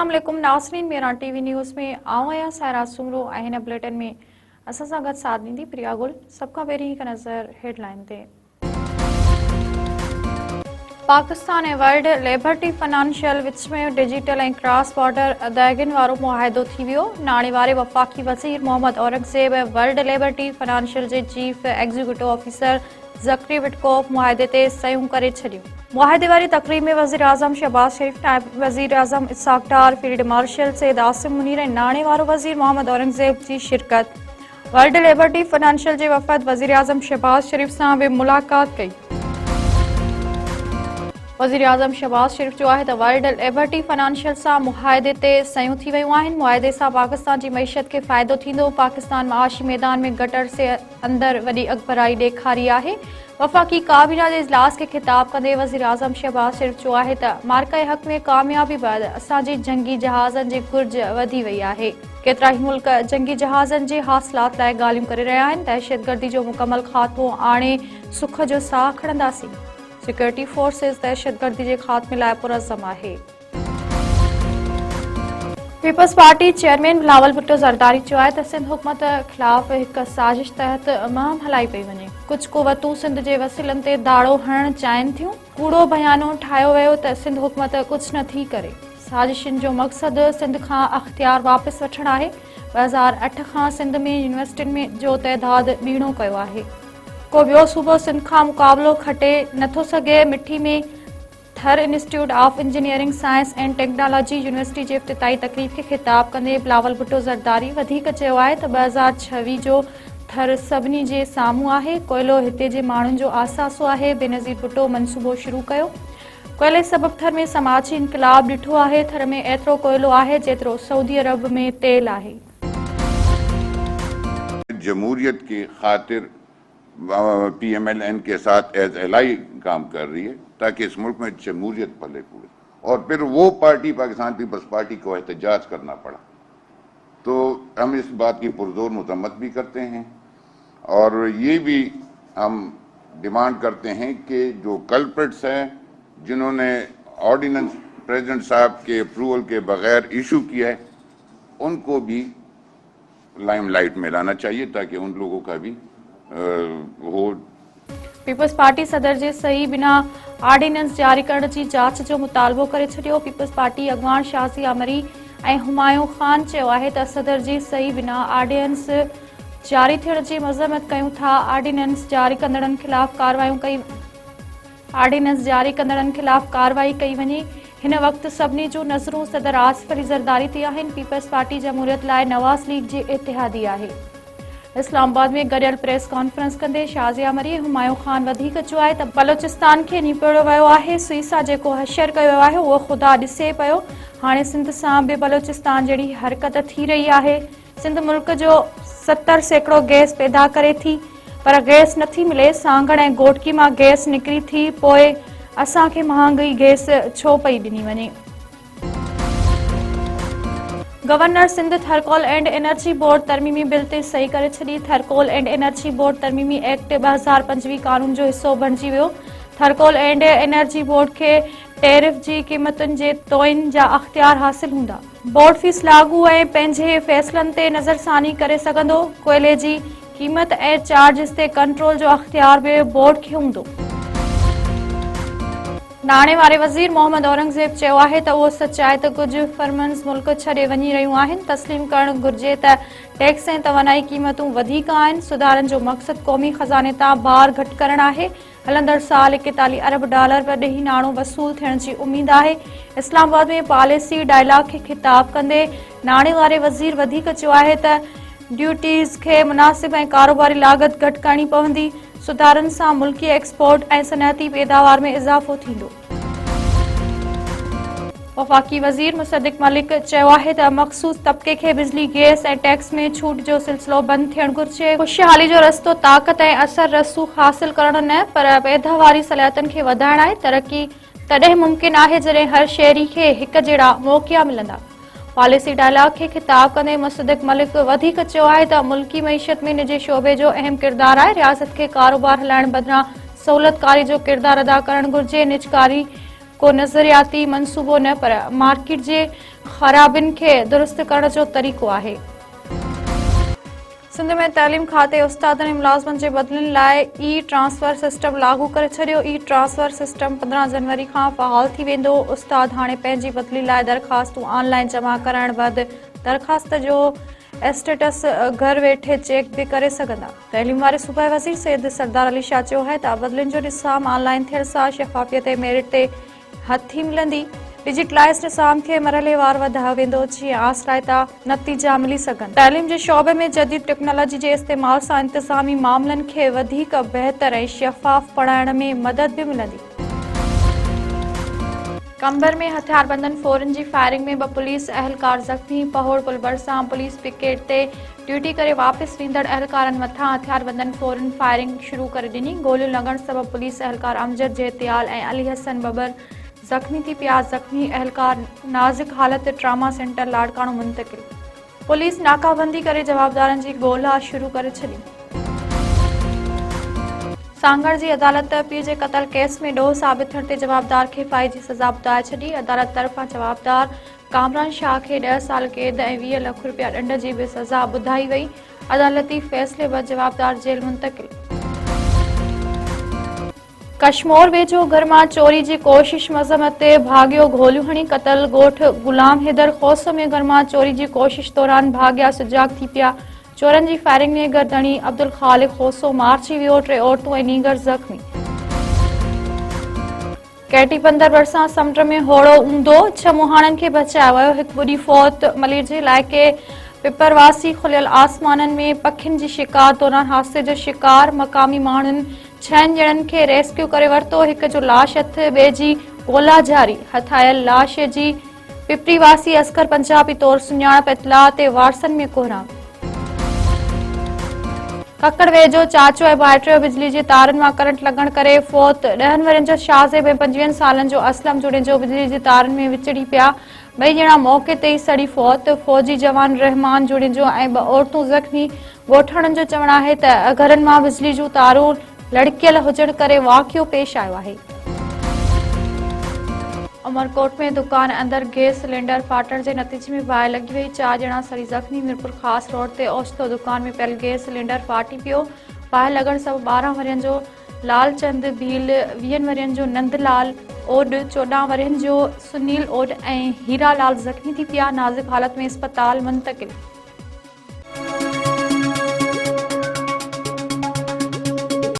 अस्सलाम वालेकुम नाज़रीन, मेरा टीवी न्यूज़ में आया सायरा सुमरो हिन बुलेटिन में असां सां गॾु साथ ॾींदी प्रिया गुल। सभ खां पहिरीं हिकु नज़र हेडलाइन ते। पाकिस्तान ऐं वर्ल्ड लिबर्टी फाइनेंशियल विच में डिजिटल ऐं क्रॉस बॉर्डर अदायगियुनि वारो मुआहिदो थी वियो। नाणे वारे वफ़ाक़ी वज़ीर Muhammad Aurangzeb World Liberty Financial जे chief executive officer Zachary Witkoff मुआहिदे ते सयूं करे छॾियूं। मुआहिदे वारी तक़रीब में वज़ीर आज़म शहबाज शरीफ, नायब वज़ीर आज़म इसाक डार, फील्ड मार्शल सैयद आसिम मुनीर ऐं नाणे वारो वज़ीर मोहम्मद औरंगज़ेब जी शिरकत। वर्ल्ड लिबर्टी फाइनेंशियल जे वफ़द वज़ीर आज़म शहबाज शरीफ सां बि मुलाक़ात कई। वज़ीर आज़म शहबाज शरीफ जो आहे त वर्ल्ड लिबर्टी फाइनेंशियल सां मुआहिदे ते सयूं थी वियूं आहिनि। मुआहिदे सां पाकिस्तान जी मईशत खे फ़ाइदो थींदो। पाकिस्तान माशी मैदान में गटर से अंदरि वॾी अॻभराई ॾेखारी आहे। वफ़ाक़ी काबीना जे इजलास खे ख़िताब कंदे वज़ीर आज़म शहबाज शरीफ जो आहे त मार्का हक़ में कामयाबी बैदि असांजी जंगी जहाज़नि जी घुर्ज वधी वई आहे। केतिरा ई मुल्क जंगी जहाज़नि जे हासिलात लाइ ॻाल्हियूं करे रहिया आहिनि। दहशतगर्दी जो मुकमल ख़ात्मो आणे सुख जो साह खणंदासीं। सिक्योरिटी फोर्सेस दहशतगर्दी जे ख़ात्मे लाइ पुरज़म आहे। पीपल्स पार्टी चेयरमैन बिलावल भुट्टो ज़रदारी चयो आहे त सिंध हुकूमत ख़िलाफ़ हिकु साज़िश तहत मुहिम हलाई पई वञे। कुझु क़ुवतूं सिंध जे वसीलनि ते दाड़ो हणणु चाहिनि थियूं। कूड़ो बयानो ठाहियो वियो त सिंध हुकूमत कुझु नथी करे। साज़िशुनि जो मक़सदु सिंध खां अख़्तियार वापसि वठणु आहे। 2008 खां सिंध में यूनिवर्सिटियुनि में जो तइदादु ॿीणो कयो आहे। को ॿियो सूबो सिंध खां मुक़ाबिलो खटे नथो सघे। मिठी में Thar Institute of Engineering Science and Technology University जे इफ़्तिताही तक़रीब खे ख़िताब कंदे बिलावल भुट्टो ज़रदारी वधीक चयो आहे त 2026 जो थर सभिनी जे साम्हूं आहे। कोयलो हिते जे माण्हुनि जो आसासो आहे। बेनज़ीर भुट्टो मनसूबो शुरू कयो। कोयले सबबि थर में समाजी इनक़लाब ॾिठो आहे। थर में एतिरो कोयलो आहे जेतिरो सऊदी अरब में तेल आहे। जमहूरियत की खातिर PMLN के साथ एज एलाई काम कर रही है ताकि इस मुल्क में जमहूरियत पले पूरे। और फिर वो पार्टी पाकिस्तान पीपल्स पार्टी को एहतजाज करना पड़ा। तो हम इस बात की पुरजोर मजम्मत भी करते हैं और ये भी हम डिमांड करते हैं कि जो कल्प्रिट्स हैं जिन्होंने ऑर्डिनेंस प्रेसिडेंट साहब के अप्रूवल के बगैर इशू किया है उनको भी लाइमलाइट में लाना चाहिए ताकि उन लोगों का भी हो। पीपल्स पार्टी सदर जे सही बिना ऑर्डिनेंस जारी करण जी जांच जो मुतालबो करे छॾियो। पीपल्स पार्टी अॻवान शाज़ी अमरी ऐं हुमायूं ख़ान चयो आहे त सदर जी सही बिना ऑर्डिनेंस जारी थियण जी मज़म्मत कयूं था। ऑर्डिनेंस जारी कंदड़नि ख़िलाफ़ कार्रवाई कई वञे। हिन वक़्तु सभिनी जूं नज़रूं सदर आसिफ अली ज़रदारी ते आहिनि। पीपल्स पार्टी जमहूरियत लाइ नवाज़ लीग जी इतिहादी आहे। इस्लामाबाद में गॾियल प्रेस कॉन्फ्रेंस कंदे शाज़िया अमरी ऐं हुमायूं ख़ान वधीक चयो आहे त बलोचिस्तान खे निपड़ियो वियो आहे। सुईसा जेको हशर कयो वियो आहे उहो ख़ुदा ॾिसे पियो। हाणे सिंध सां बि बलोचिस्तान जहिड़ी हरकत थी रही आहे। सिंध मुल्क जो 70% गैस पैदा करे थी पर गैस नथी मिले। सांगण ऐं गोटकी मां गैस निकिरी थी पोइ असांखे महांगी गैस छो पई ॾिनी वञे। Governor Sindh Thar Coal and Energy Board तरमीमी बिल ते सही करे छॾी। थरकोल एंड एनर्जी बोर्ड तरमीमी एक्ट 2025 कानून जो हिसो बणिजी वियो। थरकोल एंड एनर्जी बोर्ड खे टैरिफ जी क़ीमतुनि जे तोइन जा अख़्तियार हासिल हूंदा। बोर्ड फीस लागू ऐं पंहिंजे फ़ैसिलनि ते नज़रसानी करे सघंदो। कोयले जी क़ीमत ऐं चार्जिस ते कंट्रोल जो अख़्तियार बि बोर्ड खे हूंदो। नाणे वारे वज़ीर मोहम्मद औरंगज़ेब चयो आहे त उहो सच आहे त कुझु फर्म्स मुल्क छॾे वञी रहियूं आहिनि। तस्लीम करणु घुर्जे त टैक्स ऐं तवानाई क़ीमतूं वधीक आहिनि। सुधारनि जो मक़सदु क़ौमी ख़ज़ाने तां भार घटि करणु आहे। हलंदड़ साल $41 अरब पर ॾही नाणो वसूल थियण जी उमीद आहे। इस्लामाबाद में पॉलिसी डायलॉग खे ख़िताब कंदे नाणे वारे वज़ीर वधीक चयो आहे त ड्यूटीज़ खे मुनासिब ऐं कारोबारी लागत घटि करणी पवंदी। सुधारनि सां मुल्की एक्सपोर्ट ऐं सनअती पैदावार में इज़ाफ़ो थींदो। वफ़ाक़ी वज़ीर मुसद्दिक़ मलिक चयो आहे त मख़सूस तबिके खे बिजली गैस ऐं टैक्स में छूट जो सिलसिलो बंदि थियणु घुरिजे। खुशहाली जो रस्तो ताक़त ऐं असर रसूख़ हासिल करणु न पर पैदावारी सलाहियतुनि खे वधाइणु आहे। तरक़ी तॾहिं मुमकिन आहे जॾहिं हर शहरी खे हिक जहिड़ा मौक़िया मिलंदा। पॉलिसी डायलॉग खे ख़िताब कंदे मुसद्दिक़ मलिक वधीक चयो आहे त मुल्की मईशत में निजी शोबे जो अहम किरदार आहे। रियासत खे कारोबार हलाइण बदिरां सहूलियतकारी जो किरदार अदा करणु घुरिजे। निजकारी को नज़रियाती मनसूबो न पर मार्केट जे ख़राबियुनि खे दुरुस्त करण जो तरीक़ो आहे। सिंध में तइलीम खाते उस्तादनि ऐं मुलाज़िमनि जे बदिलनि लाइ ई ट्रांसफर सिस्टम लागू करे छॾियो। ई ट्रांसफर सिस्टम 15 जनवरी खां फ़आल थी वेंदो। उस्ताद हाणे पंहिंजी बदिली लाइ दरख़्वास्तूं ऑनलाइन जमा कराइण बैदि दरख़्वास्त जो स्टेटस घर वेठे चेक भी करे सघंदा। तइलीम वारे सूबाई वज़ीर सैयद सरदार अली शाह चयो है त बदिलियुनि जो निज़ाम ऑनलाइन थियण सां शफ़ाफ़ियत ऐं मेरिट ते हथी मिलंदी। डिजिटलाइज़ निज़ाम खे मरहलेवार वधायो वेंदो जीअं आसराइता नतीजा मिली सघनि। तइलीम जे शोबे में जदीद टेक्नोलॉजी जे इस्तेमाल सां इंतिज़ामी मामलनि खे वधीक बहितर ऐं शफ़ाफ़ पढ़ाइण में मदद भी मिलंदी। कंबर में हथियारबंदनि फ़ौरन जी फायरिंग में 2 पुलिस अहलकार ज़ख़्मी। पहोड़ पुल भरिसां पुलिस पिकेट ते ड्यूटी करे वापसि वेंदड़ अहलकारनि मथां हथियारबंदनि फ़ौरन फायरिंग शुरू करे ॾिनी। गोलियूं लॻण सबबि पुलिस अहलकार अमजद जेतियाल ऐं अली हसन बबर ज़ख़्मी थी पिया। ज़ख़्मी अहलकार नाज़ुक हालत ट्रामा सेंटर लाड़काणो मुंतक़िल। पुलिस नाकाबंदी करे जवाबदारनि जी ॻोल्हा शुरू करे छॾी। सांगड़ जी अदालत पीउ जे क़त्ल केस में ॾोह साबित थियण ते जवाबदार खे फाई जी सज़ा ॿुधाए छॾी। अदालत तरफ़ां जवाबदार कामरान शाह खे 10 साल कैद ऐं 20 लाख रुपया ॾंड जी भी सज़ा ॿुधाई वई। अदालती फ़ैसिले बैदि जवाबदार जेल मुंतक़िल। कश्मोर वेझो घर मां चोरी जी कोशिश मज़म्मत ते भाॻियो। गोलियूं हणी क़त्ल। ॻोठ गुलाम हैदर खोस में घर मां चोरी जी कोशिश दौरान भाॻिया सुजाग थी पिया। चोरनि जी फायरिंग में गर्दणी अब्दुल ख़ालिक खोसो मारिजी वियो। 3 औरतूं ऐं नीगर ज़ख़्मी। कैटी बंदर भरिसां समुंड में होड़ो ऊंधो। 6 मुहाणनि खे बचायो वियो। 1 ॿुड़ी फौत। मलीर जे इलाइक़े पिपरवासी खुलियल आसमाननि में पखियुनि जी शिकार दौरान हादसे जो शिकार। मक़ामी माण्हुनि 6 ॼणनि खे रेस्क्यू करे वरितो। 1 जो लाश हथ, ॿिए जी ॻोल्हा जारी। हथायल लाश जी पिपरीवासी असगर पंजाबी तौर सुञाणप। इतलाह ते वारसनि में कोहराम। ककड़ वेझो चाचो ऐं भाइटियो बिजली जी तारुनि मां करंट लॻण करे फौत। 10 वरनि जो शाहज़ेब ऐं 25 सालनि जो असलम जुड़े बिजली जी तारुनि में विचड़ी पिया। 2 ॼणा मौक़े ते ई सड़ी फौत। फ़ौजी जवान रहमान जुड़े ऐं 2 औरतूं ज़ख़्मी। ॻोठाणनि जो चवणु आहे त घरनि मां बिजली जूं तारूं लड़कियल हुजण करे वाक़ियो पेश आयो आहे। उमरकोट में दुकान अंदर गैस सिलेंडर फाटण जे नतीजे में बाहि लॻी वई। 4 ॼणा सड़ी ज़ख़्मी। मीरपुर ख़ासि रोड ते ओचितो दुकान में पियल गैस सिलेंडर फाटी पियो। बाहि लॻण सबबि 12 वरियनि जो लालचंद भील, 20 वरियनि जो नंदलाल ओड, 14 वरियनि जो सुनील ओड ऐं हीरालाल ज़ख़्मी थी पिया। नाज़ुक हालत में अस्पताल मुंतक़िल।